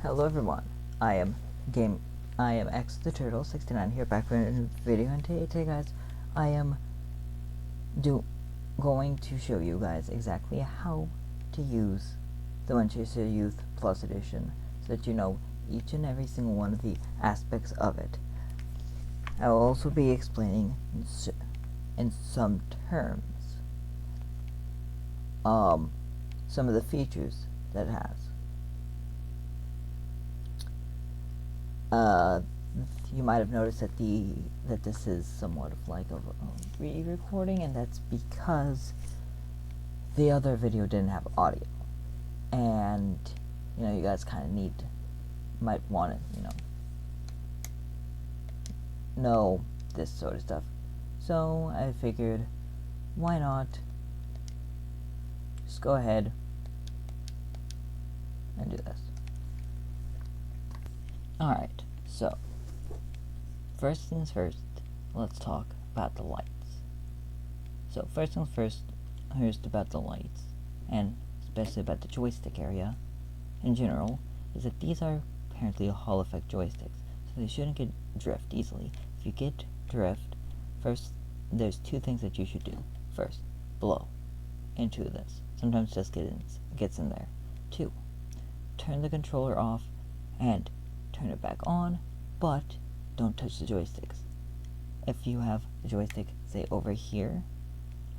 Hello everyone, I am X the Turtle 69 here, back for a new video, and today guys, I am going to show you guys exactly how to use the Windchaser Youth Plus Edition, so that you know each and every single one of the aspects of it. I will also be explaining in some terms some of the features that it has. You might have noticed that this is somewhat of like a re-recording, and that's because the other video didn't have audio, and you guys kind of might want to know this sort of stuff. So I figured, why not just go ahead and do this. Alright, so first things first, let's talk about the lights. So first things first, here's about the lights, and especially about the joystick area in general, is that these are apparently Hall effect joysticks, so they shouldn't get drift easily. If you get drift, first there's two things that you should do. First, blow into this. Sometimes just gets in there. 2, turn the controller off and turn it back on, but don't touch the joysticks. If you have the joystick, say, over here,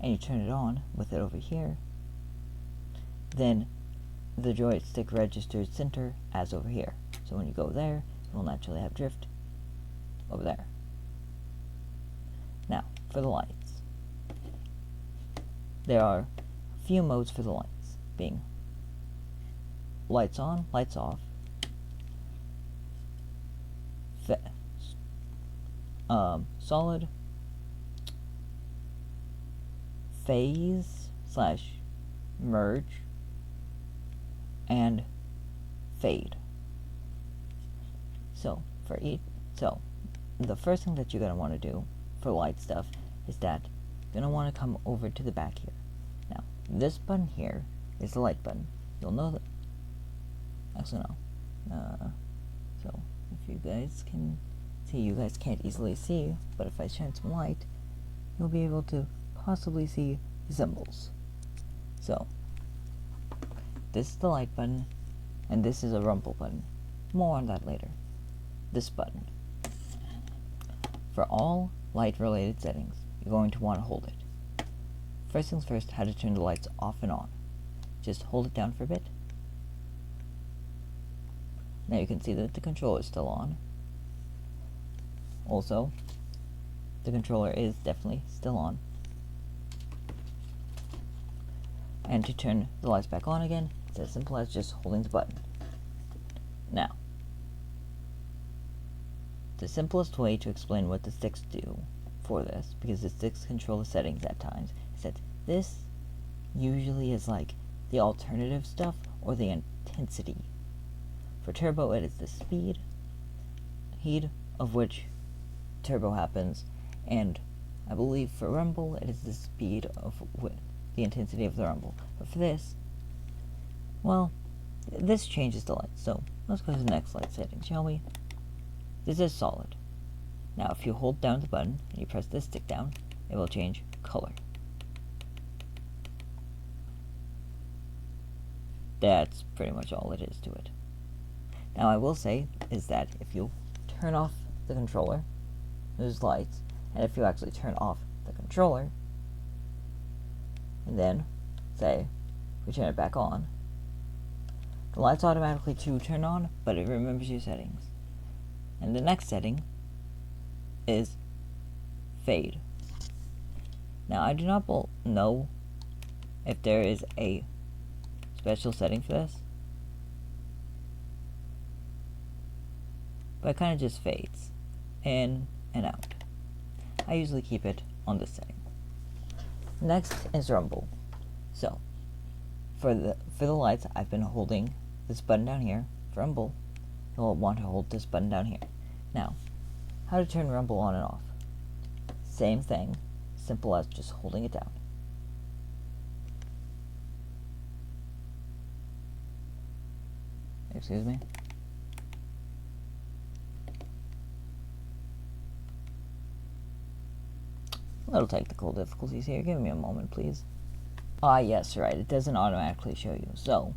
and you turn it on with it over here, then the joystick registers center as over here. So when you go there, it will naturally have drift over there. Now, for the lights. There are a few modes for the lights, being lights on, lights off, solid, phase / merge, and fade. So the first thing that you're going to want to do for light stuff is that you're going to want to come over to the back here. Now, this button here is the light button. You'll know that. Actually, no. So if you guys can see, you guys can't easily see, but if I shine some light, you'll be able to possibly see the symbols. So this is the light button, and this is a rumble button. More on that later. This button. For all light related settings, you're going to want to hold it. First things first, how to turn the lights off and on. Just hold it down for a bit. Now you can see that the controller is still on. Also, the controller is definitely still on. And to turn the lights back on again, it's as simple as just holding the button. Now, the simplest way to explain what the sticks do for this, because the sticks control the settings at times, is that this usually is like the alternative stuff or the intensity. For turbo, it is the speed, heat of which turbo happens, and I believe for rumble, it is the speed of the intensity of the rumble. But for this, well, this changes the light. So let's go to the next light setting, shall we? This is solid. Now, if you hold down the button and you press this stick down, it will change color. That's pretty much all it is to it. Now, I will say is that if you turn off the controller, there's lights, and if you actually turn off the controller, and then, say, we turn it back on, the lights automatically turn on, but it remembers your settings. And the next setting is fade. Now, I do not know if there is a special setting for this, but it kind of just fades in and out. I usually keep it on this setting. Next is rumble. So for the lights, I've been holding this button down here. For rumble, you'll want to hold this button down here. Now, how to turn rumble on and off? Same thing, simple as just holding it down. Excuse me. Little technical difficulties here. Give me a moment, please. Ah, yes, right. It doesn't automatically show you. So,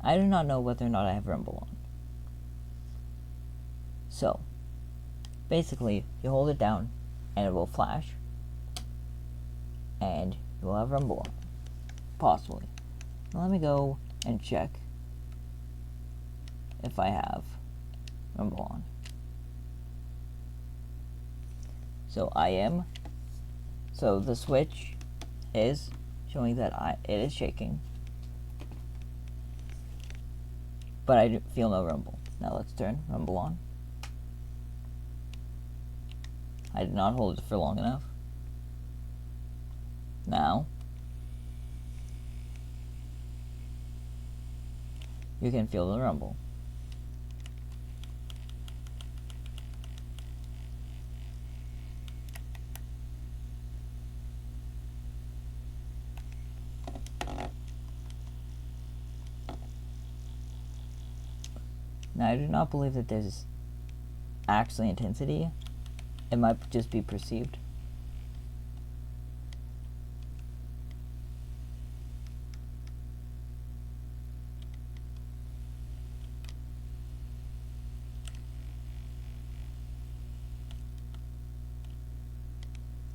I do not know whether or not I have Rumble on. So, basically, you hold it down, and it will flash, and you will have Rumble on. Possibly. Now let me go and check if I have Rumble on. So so the switch is showing that it is shaking, but I feel no rumble. Now let's turn Rumble on. I did not hold it for long enough. Now you can feel the rumble. Now, I do not believe that there's actually intensity. It might just be perceived.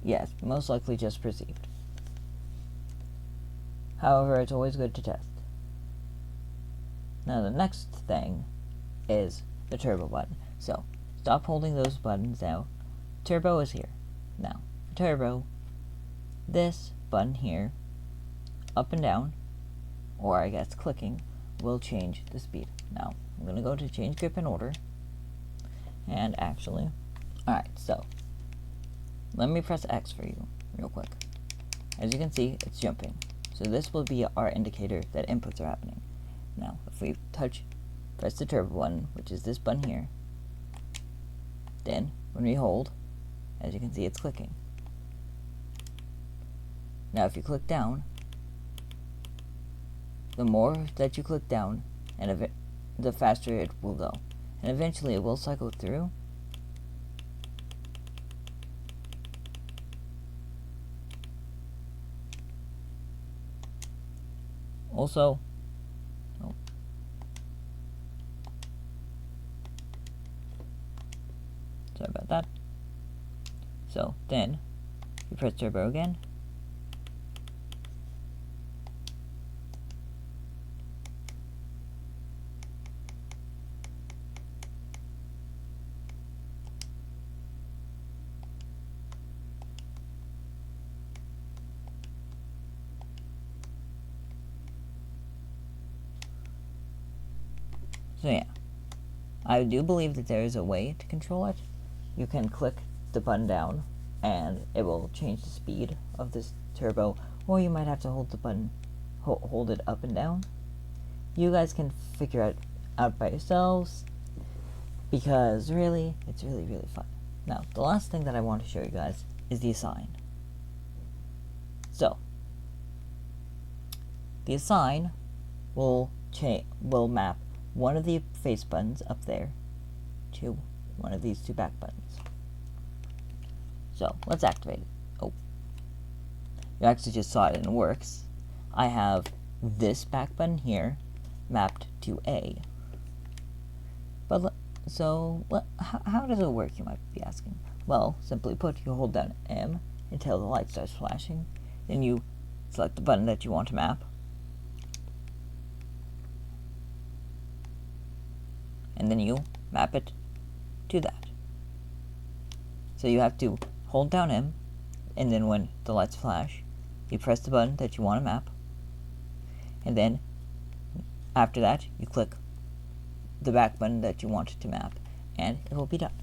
Yes, most likely just perceived. However, it's always good to test. Now, the next thing is the turbo button. So, stop holding those buttons now. Turbo is here. Now, for turbo, this button here, up and down, or I guess clicking, will change the speed. Now, I'm going to go to change grip and order, and actually, alright, so, let me press X for you, real quick. As you can see, it's jumping. So this will be our indicator that inputs are happening. Now, if we press the turbo button, which is this button here, then when we hold, as you can see, it's clicking. Now if you click down, the more that you click down, and the faster it will go. And eventually it will cycle through. Also, sorry about that. So then you press turbo again. So yeah, I do believe that there is a way to control it. You can click the button down and it will change the speed of this turbo, or you might have to hold the button, hold it up and down. You guys can figure it out by yourselves, because really, it's really, really fun. Now, the last thing that I want to show you guys is the assign. So, the assign will map one of the face buttons up there to one of these two back buttons. So, let's activate it. Oh. You actually just saw it and it works. I have this back button here mapped to A. But, how does it work, you might be asking? Well, simply put, you hold down M until the light starts flashing. Then you select the button that you want to map. And then you map it to that. So you have to hold down M, and then when the lights flash, you press the button that you want to map, and then after that, you click the back button that you want to map, and it will be done.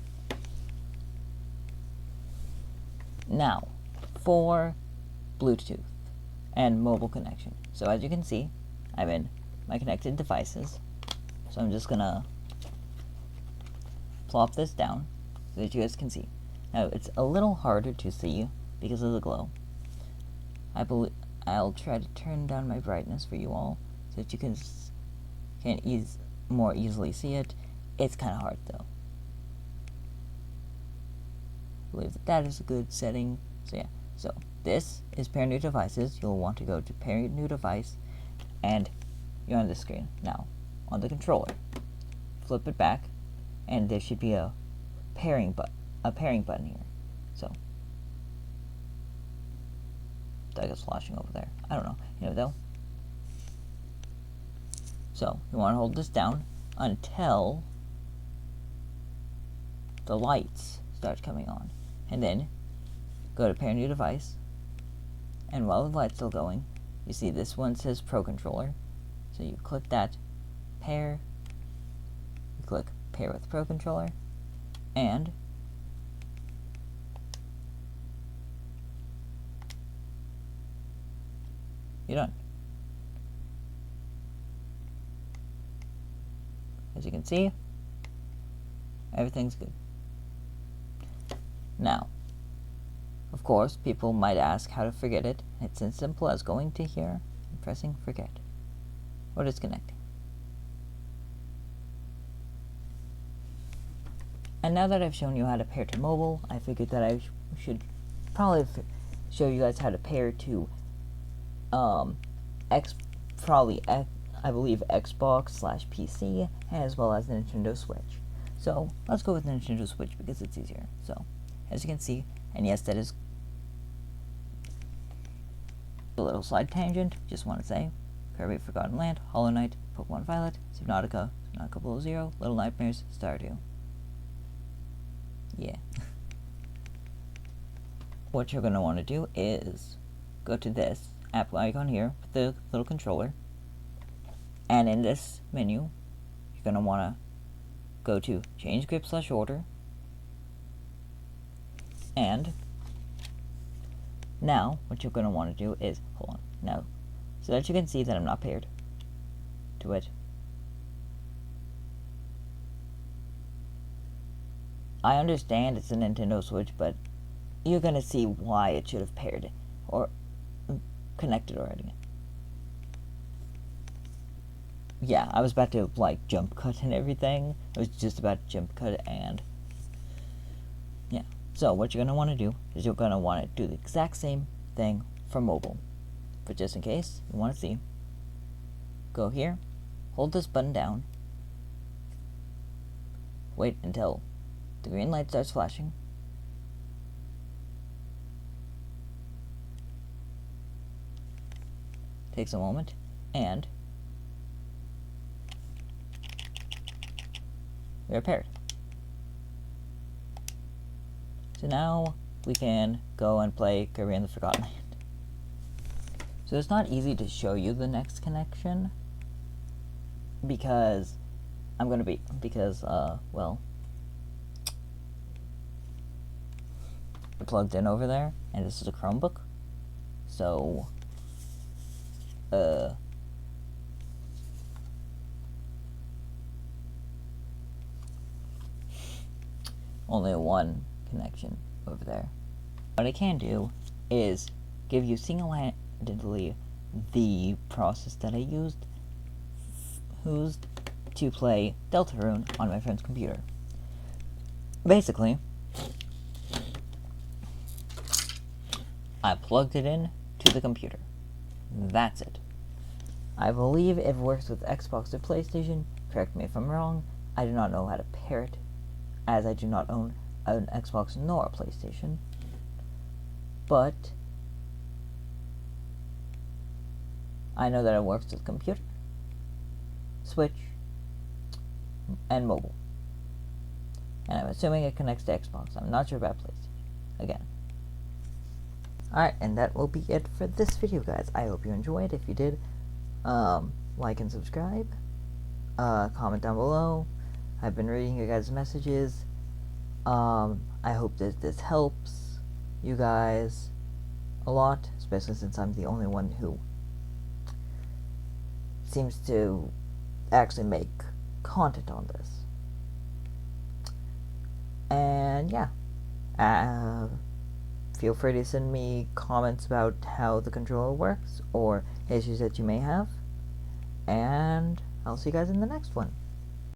Now, for Bluetooth and mobile connection. So as you can see, I'm in my connected devices, so I'm just gonna plop this down so that you guys can see. Now, it's a little harder to see because of the glow. I'll try to turn down my brightness for you all so that you can more easily see it. It's kind of hard though. I believe that is a good setting. So yeah, So this is pair new devices. You'll want to go to pair new device, and you're on the screen. Now, on the controller, flip it back, and there should be a pairing button here. So that is flashing over there. I don't know. You know though. So you want to hold this down until the lights start coming on, and then go to pair new device, and while the light's still going, you see this one says Pro Controller, so you click that, pair, you click pair with Pro Controller, and you're done. As you can see, everything's good. Now, of course, people might ask how to forget it. It's as simple as going to here and pressing forget, or disconnecting. And now that I've shown you how to pair to mobile, I figured that I should probably show you guys how to pair to I believe Xbox/PC, as well as the Nintendo Switch. So let's go with the Nintendo Switch because it's easier. So as you can see, and yes, that is a little side tangent. Just want to say, Kirby Forgotten Land, Hollow Knight, Pokemon Violet, Subnautica, Subnautica Below Zero, Little Nightmares, Stardew. Yeah. What you're gonna want to do is go to this app icon here with the little controller, and in this menu, you're gonna want to go to Change Grip/Order, and now what you're gonna want to do is hold on now, so that you can see that I'm not paired to it. I understand it's a Nintendo Switch, but you're gonna see why it should have paired or connected already. Yeah, I was about to like jump cut and everything. I was just about to jump cut, and yeah. So what you're gonna want to do is you're gonna want to do the exact same thing for mobile. But just in case you want to see, go here, hold this button down, wait until the green light starts flashing, takes a moment, and we are paired. So now we can go and play Kirby and the Forgotten Land. So it's not easy to show you the next connection because well, it plugged in over there, and this is a Chromebook, so only one connection over there. What I can do is give you single-handedly the process that I used to play Deltarune on my friend's computer. Basically, I plugged it in to the computer. That's it. I believe it works with Xbox or PlayStation. Correct me if I'm wrong. I do not know how to pair it, as I do not own an Xbox nor a PlayStation. But I know that it works with computer, Switch, and mobile. And I'm assuming it connects to Xbox. I'm not sure about PlayStation. Again. Alright, and that will be it for this video, guys. I hope you enjoyed. If you did, like and subscribe. Comment down below. I've been reading your guys' messages. I hope that this helps you guys a lot, especially since I'm the only one who seems to actually make content on this. And yeah, feel free to send me comments about how the controller works or issues that you may have, and I'll see you guys in the next one.